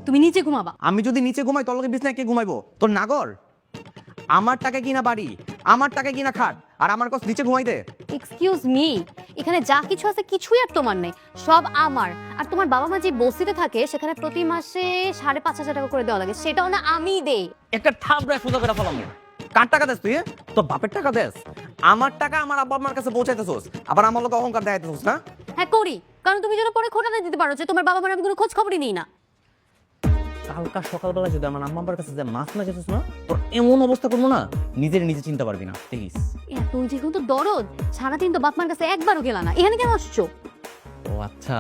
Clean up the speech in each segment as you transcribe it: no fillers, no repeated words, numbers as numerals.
তুমি নিচে ঘুমাবা। আমি যদি নিচে ঘুমাই তোর লগে বিছনায় কে ঘুমাইবো? তোর নাগর? আমার টাকা কিনা বাড়ি, আমার টাকা কিনা খাট, আর আমার কাছে নিচে ঘুমাইতে? এক্সকিউজ মি, এখানে যা কিছু আছে কিছুই আর তোমার নেই, সব আমার। আর তোমার বাবা মা যে বস্তিতে থাকে সেখানে প্রতি মাসে 5,500 টাকা করে দেওয়া লাগে, সেটাও না আমি দেই। একটা থাবড়া সোজা করে ফেলাম। কার টাকা দেস তুই? তোর বাপের টাকা দেস? আমার টাকা আমার আব্বা আমার কাছে পৌঁছাইতেছস, আবার আমার লোক অহংকার দেখাইতেছস না? হ্যাঁ করি, কারণ তুমি যেন পরে খোটা দিতে পারো যে তোমার বাবা মার আমি কোনো খোঁজ খবরই নিই না। কালকা সকালবেলা যদি আমার আম্মা আব্বার কাছে যে মাছ না খেতেছ না, তোর এমন অবস্থা করবো না নিজের নিজে চিনতে পারবি না, দেখিস। তুই যে কিন্তু দরদ, সারাদিন তো বাপ মার কাছে একবারও গেলা না, এখানে কেন আসছো? ও আচ্ছা,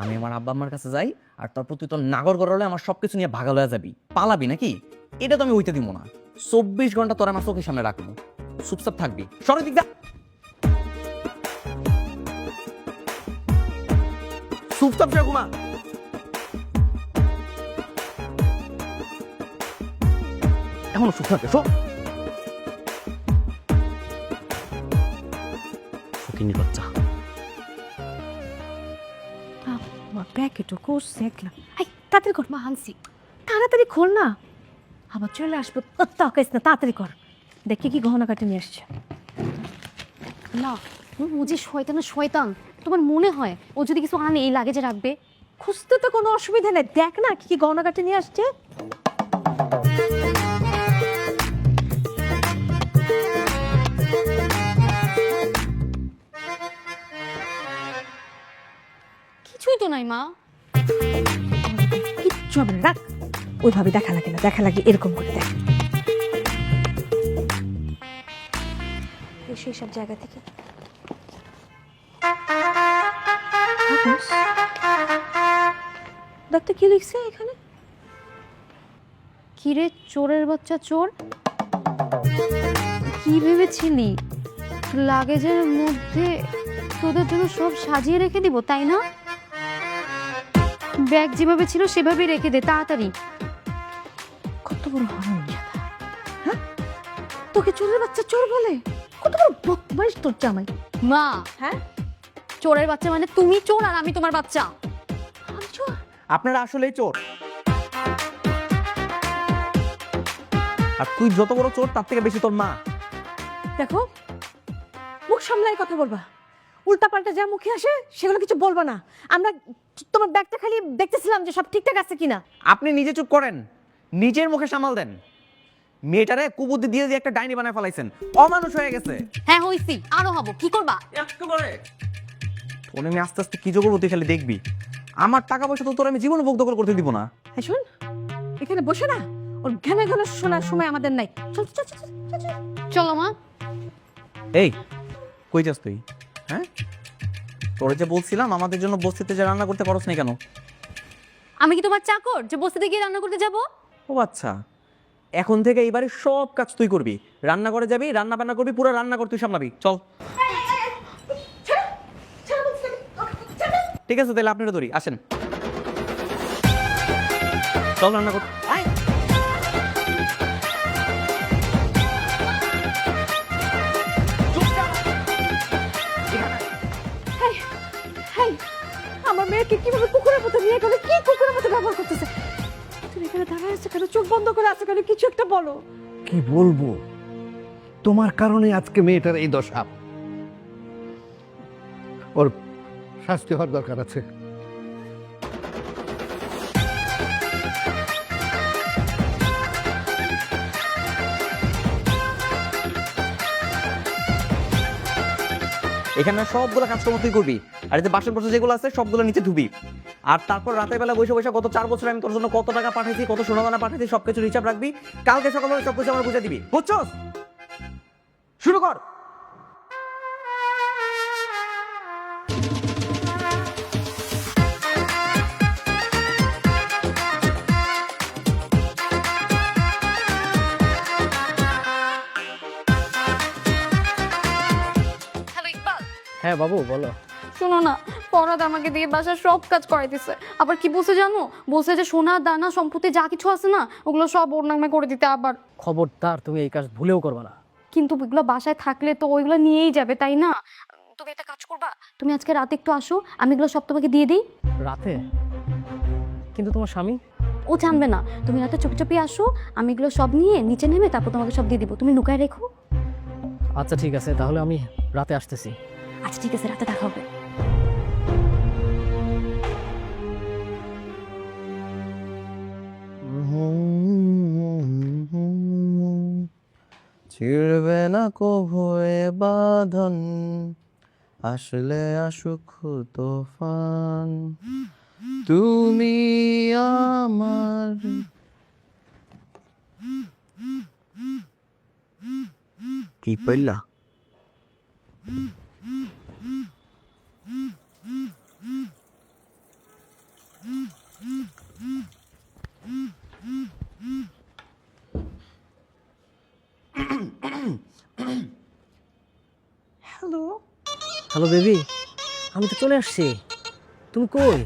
আমি আমার আব্বা আম্মার কাছে যাই আর তারপর তুই তোর নাগর গড়লে আমার সবকিছু নিয়ে ভাগা লয়ে যাবি, পালাবি নাকি? এটা তো আমি হইতে দিব না। 24 ঘন্টা তোর আমার চোখের সামনে রাখবো, চুপচাপ থাকবি। সরে দিক যা, চুপচাপ যা ঘুমা। এখনো চুপ থাকে, সব ফকিনি বাচ্চা। প্যাকেটও করছে একলা। তাড়াতাড়ি কর মা, আনছি। তাড়াতাড়ি খোল না, আবার চলে আসবো। তাকাইস না, তাড়াতাড়ি কর। দেখি কি গহনা কাটে নিয়ে আসছে। না, ও যে শয়তানের শয়তান, তোমার মনে হয় ও যদি কিছু আনে এই লাগেজে রাখবে? খুঁজতে তো কোনো অসুবিধা নেই, দেখ না কি কি গহনা কাটে নিয়ে আসছে। কিছুই তো নাই মা। কিচ্ছু হবে না, রাখ। ওইভাবে দেখা লাগে না, দেখা লাগে এরকম করে দেখ। সেই সব জায়গা থেকে দেখতে কি লিখছে এখানে? কিরে চোরের বাচ্চা চোর, কি ভেবেছিলি লাগেজের মধ্যে তোদের জন্য সব সাজিয়ে রেখে দিব, তাই না? ব্যাগ যেভাবে ছিল সেভাবেই রেখে দে তাড়াতাড়ি। কত বড় হারামজাদা! হ্যাঁ, তোকে চোরের বাচ্চা চোর বলে? কত বড় বদমাইশ তোর জামাই! মা, হ্যাঁ, চোরের বাচ্চা মানে তুমি চোর আর আমি তোমার বাচ্চা। আমি চোর? আপনারা আসলেই চোর। আর তুই যত বড় চোর তার থেকে বেশি তোর মা। দেখো, মুখ সামলাই কথা বলবা। উল্টাপাল্টা যা মুখে আসে সেগুলো কিছু বলবা না। আমরা তোমার ব্যাগটা খালি দেখতেছিলাম যে সব ঠিকঠাক আছে কিনা। আপনি নিজে চুপ করেন, নিজের মুখে সামাল দেন। মেয়েটারে কুবুদ্ধি দিয়ে দিয়ে একটা ডাইনি বানায় ফেলাইছেন, অমানুষ হয়ে গেছে। হ্যাঁ হইছি, আরো হবো, কি করবা? তোর আমি আস্তে আস্তে কি করবো তুই খালি দেখবি। আমার টাকা পয়সা তো তোর আমি জীবনে ভোগ দখল করতে দিব না। হ্যাঁ শোন, এখানে বসে না ওর ঘ্যানে ঘ্যানে শোনার সময় আমাদের নাই। চল চল চল চল চল। চলো মা। এই কই যাস তুই? হ্যাঁ, তোরে যে বলছিলাম আমাদের জন্য বস্তিতে যে রান্না করতে পারছ না কেন? আমি কি তোমার চাকর যে বস্তিতে গিয়ে রান্না করতে যাব? ও আচ্ছা, এখন থেকে এইবারে সব কাজ তুই করবি। রান্না করে যাবি, রান্না বান্না করবি, পুরো রান্না করে তুই সামলাবি। চল। ঠিক আছে, তাহলে আপনারা ধরি, আসেন। চল রান্না কর। আয়। হেই, আমার মেয়েকে কিভাবে কুকুরের মতো নিয়ে গেলে? কি কুকুরের মতো ব্যবহার করতেছে? তুমি এখানে দাঁড়ায় আছো কেন? চোখ বন্ধ করে আছো কেন? কিছু একটা বলো। কি বলবো, তোমার কারণে আজকে মেয়েটার এই দশা। ওর শাস্তি হওয়ার দরকার আছে। এখানে সবগুলো কাজকর্ম তুই করবি, আর এই যে বাসন বসে যেগুলো আছে সবগুলো নিচে ধুবি। আর তারপর রাতের বেলা বসে বসে গত 4 বছর আমি তোর জন্য কত টাকা পাঠাইছি, কত সোনাদানা পাঠাইছি, সবকিছু হিসাব রাখবি। কালকে সকালবেলা সবকিছু আমার বুঝে দিবি, বুঝছস? শুরু কর। হ্যালো ইকবাল। হ্যাঁ বাবু বলো। শোনো না, পরাদ আমাকে দিয়ে বাসার সব কাজ করাইতেছে। আবার কি বলছে জানো? বলছে যে সোনা দানা সম্পত্তি যা কিছু আছে না ওগুলো সব ওর নামে করে দিতে। আবার খবরদার তুমি এই কাজ ভুলেও করবে না। কিন্তু ওইগুলো বাসায় থাকলে তো ওইগুলো নিয়েই যাবে, তাই না? তুমি একটা কাজ করবা, তুমি আজকে রাতে একটু আসো, আমি এগুলো সব তোমাকে দিয়ে দিই। রাতে? কিন্তু তোমার স্বামী? ও ও জানবে না। তুমি রাতে চুপি চুপি আসো, আমি এগুলো সব নিয়ে নিচে নেমে তারপর তোমাকে সব দিয়ে দিব, তুমি লুকায় রেখো। আচ্ছা ঠিক আছে, তাহলে আমি রাতে আসতেছি। আচ্ছা ঠিক আছে, রাতে দেখা হবে। ছিড়বে না কভু এ বাঁধন, আসলে আসুক তুফান, তুমি আমার। কি পড়লা? হ্যালো বেবি, আমি তো চলে আসছি। তুমি কই?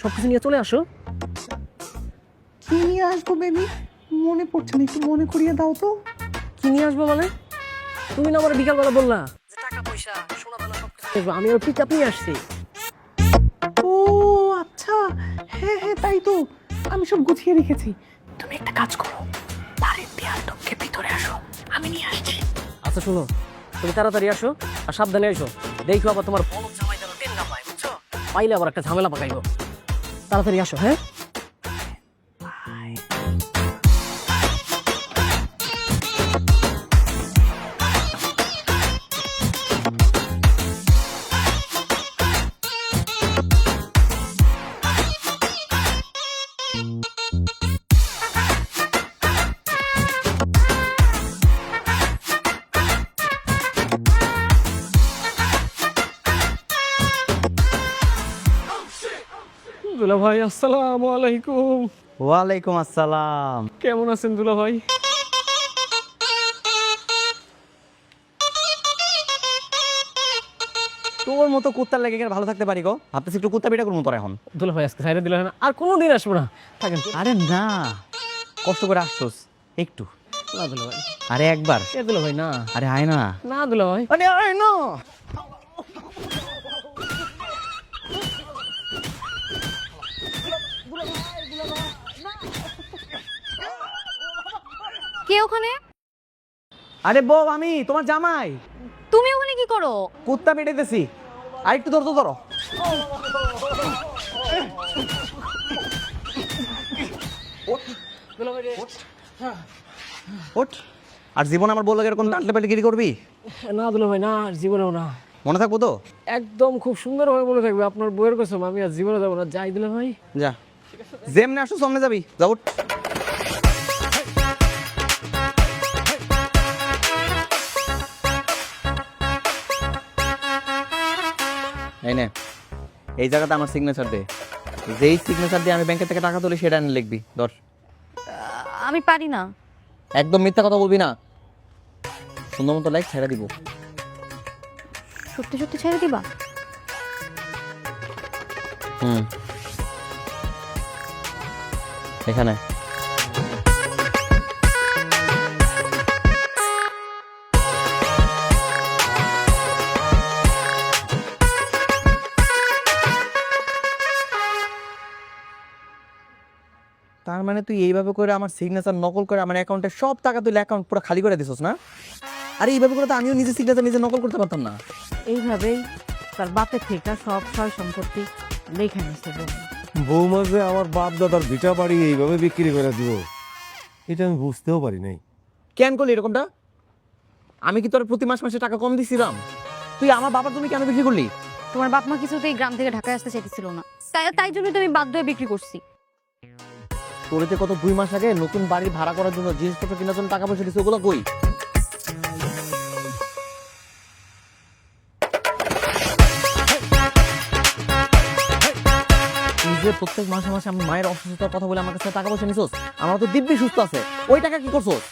সব কিছু নিয়ে চলে আসো। কি নিয়ে আসবো বেবি? মনে পড়ছে না, একটু মনে করিয়ে দাও তো। কি নিয়ে আসবো মানে? তুমি না আমার বিকালবেলা বললা যে টাকা পয়সা সোনা দানা সব কিছু দেখবো, আমি আর পিক আপ নিয়ে আসছি। ও আচ্ছা, হ্যাঁ হ্যাঁ তাই তো, আমি সব গুছিয়ে রেখেছি। তুমি একটা কাজ করো, বাড়ির দেয়াল টপকে ভিতরে আসো, আমি নিয়ে আসছি। আচ্ছা শোনো, তুমি তাড়াতাড়ি আসো আর সাবধানে এসো। দেখো আবার তোমার বড় জামাই যেন টেন না পায়, বুঝছো? পাইলে আবার একটা ঝামেলা পাকাইবো। তাড়াতাড়ি আসো, হ্যাঁ? দুলা ভাই আসসালামু আলাইকুম। ওয়ালাইকুম আসসালাম। কেমন আছেন দুলা ভাই? তোর মতো কুত্তার লেগে ভালো থাকতে পারি গো? ভাবতেছি একটু কুত্তা পিটা করবো তোর এখন। দুলা ভাই আজকে সাইডে দিলে না, আর কোনোদিন আসবো না, থাকেন। আরে না, কষ্ট করে আসছোস একটু। না দুলা ভাই, আরে একবার। এ দুলা ভাই না, আরে আয় না। না দুলা ভাই। আরে আয় না। কে ওখানে? আরে বউ, আমি তোমার জামাই। তুমি ওখানে কি করো? কুত্তা পেটাইতেছি, আর একটু ধরো তো ধরো। ওঠ। আর জীবন আমার বললো এরকম টানলে পেটে গিরি করবি? না দুলা ভাই না, আর জীবনেও না। মনে থাকবো তো? একদম খুব সুন্দরভাবে মনে থাকবে, আপনার বইয়ের কসম, আমি আর জীবনে যাবো না। যাই দুলা ভাই। যা, যেমনি আসো সামনে যাবি, যা উঠ। এই নে, এই জায়গাতে আমার সিগনেচার দে। যেই সিগনেচার দিয়ে আমি ব্যাংকের থেকে টাকা তুলি সেটা এনে লিখবি। ধর। আমি পারি না। একদম মিথ্যা কথা বলবি না, সুন্দর মতো লাইক ছেড়ে দিব। সত্যি সত্যি ছেড়ে দিবা? এখানে তার মানে তুই এইভাবে করে আমার সিগনেচার নকল করে আমার অ্যাকাউন্টে সব টাকা তুই অ্যাকাউন্ট পুরো খালি করে দিছিস না? আরে এইভাবে করে তো আমিও নিজে সিগনেচার নিজে নকল করতে পারতাম না। এইভাবেই তার বাপের থেকে সব সয় সম্পত্তি লেখা নিচ্ছে। বৌমা যে আমার বাপ দাদার ভিটা বাড়ি এইভাবে বিক্রি করে দিব, এটা আমি বুঝতেও পারি নাই। কেন করলি এরকমটা? আমি কি তোর প্রতি মাস মাসে টাকা কম দিছিলাম? তুই আমার বাবার জমি কেন বিক্রি করলি? তোমার বাপ মা কিছুতেই গ্রাম থেকে ঢাকায় আসতে চাইতেছিল না, তাই জন্য তো আমি বাধ্য হয়ে বিক্রি করছি। তোরেতে কত 2 মাস আগে নতুন বাড়ি ভাড়া করার জন্য জিনিসপত্র কেনার জন্য টাকা পয়সা দিচ্ছে, ওগুলো কই? তুই যে প্রত্যেক মাসে মাসে আমি মায়ের অসুস্থতার কথা বলে আমার কাছে টাকা পয়সা নিছোস, আমার তো দিব্যি সুস্থ আছে, ওই টাকা কি করছোস?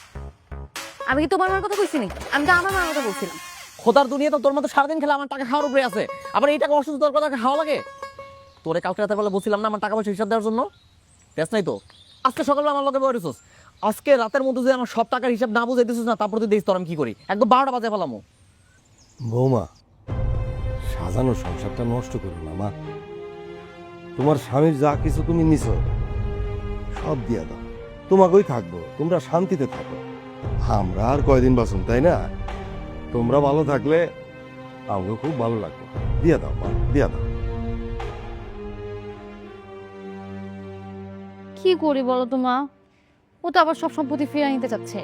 আমি কি তোমার মার কথা কইছি নাকি? আমি তো আমার মার কথা বলছিলাম। খোদার দুনিয়া তো তোর মতো সারাদিন খেলে আমার টাকা খাওয়ার উপরে আছে, আবার এই টাকা অসুস্থতার কথা খাওয়া লাগে? তোরে কালকে রাতের বেলা বলছিলাম না আমার টাকা পয়সা হিসাব দেওয়ার জন্য? দেখ নাই তো, আজকে সকালে আমার লগে বলেছিস, আজকে রাতের মধ্যে যে আমার সব টাকার হিসাব না বুঝাই দিছিস না, তারপর তুই দেখিস তোর আমি কি করি। একদম 12টা বাজে ফেলামো। বৌমা, সাজানো সংসারটা নষ্ট করো না মা। তোমার স্বামীর যা কিছু তুমি নিছো সব দিয়া দাও, তোমাকেই থাকবো, তোমরা শান্তিতে থাকো। আমরা আর কয়দিন বাঁচুন, তাই না? তোমরা ভালো থাকলে আমাকে খুব ভালো লাগবে। দিয়া দাও মা, দিয়া দাও। কি করি বলো তো মা, ও তো আবার সব সম্পত্তি ফিরিয়ে নিতে চাচ্ছে।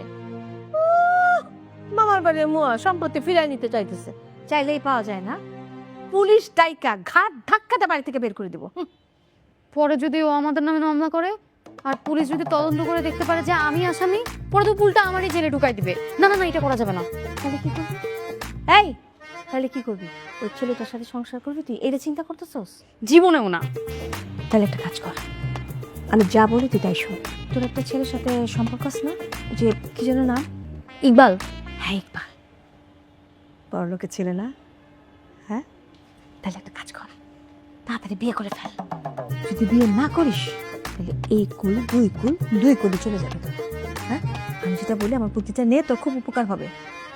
মামার বাড়ির মুয়া সম্পত্তি ফিরাই নিতে চাইতেছে, চাইলেই পাওয়া যায় না? পুলিশ ডাইকা ঘাট ধাক্কাতে বাড়ি থেকে বের করে দিব। পরে যদি ও আমাদের নামে মামলা করে আর পুলিশ যদি তদন্ত করে দেখতে পারে যে আমি আসামি, পরে তো পুলটা আমারই জেলে ঢুকাই দিবে। না না না, এটা করা যাবে না। তাহলে কি করবি? এই তাহলে কি করবি? ওই ছেলেটার সাথে সংসার করবি তুই? এটা চিন্তা করতেছস? জীবনেও না। তাহলে একটা কাজ কর, আমি যা বলি তুই তাই শোন। তোর একটা ছেলের সাথে সম্পর্ক আছে না, যে কি যেন নাম? ইকবাল। হ্যাঁ ইকবাল, বড় লোকের ছেলে না? হ্যাঁ, তাহলে একটা কাজ কর, তাড়াতাড়ি বিয়ে করে ফেল। যদি বিয়ে না করিস তাহলে এই কুল দুই কুলে চলে যাবে তোর। হ্যাঁ, আমি যেটা বলি আমার প্রতিটা নে তোর খুব উপকার হবে।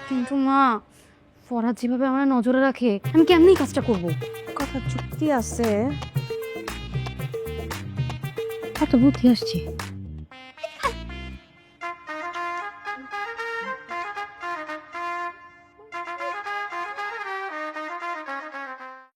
কিন্তু মা, ফরহাদ যেভাবে আমার নজরে রাখে, আমি কেমনি কাজটা করব? কথা চুক্তি আছে, এত বুদ্ধি আসছে।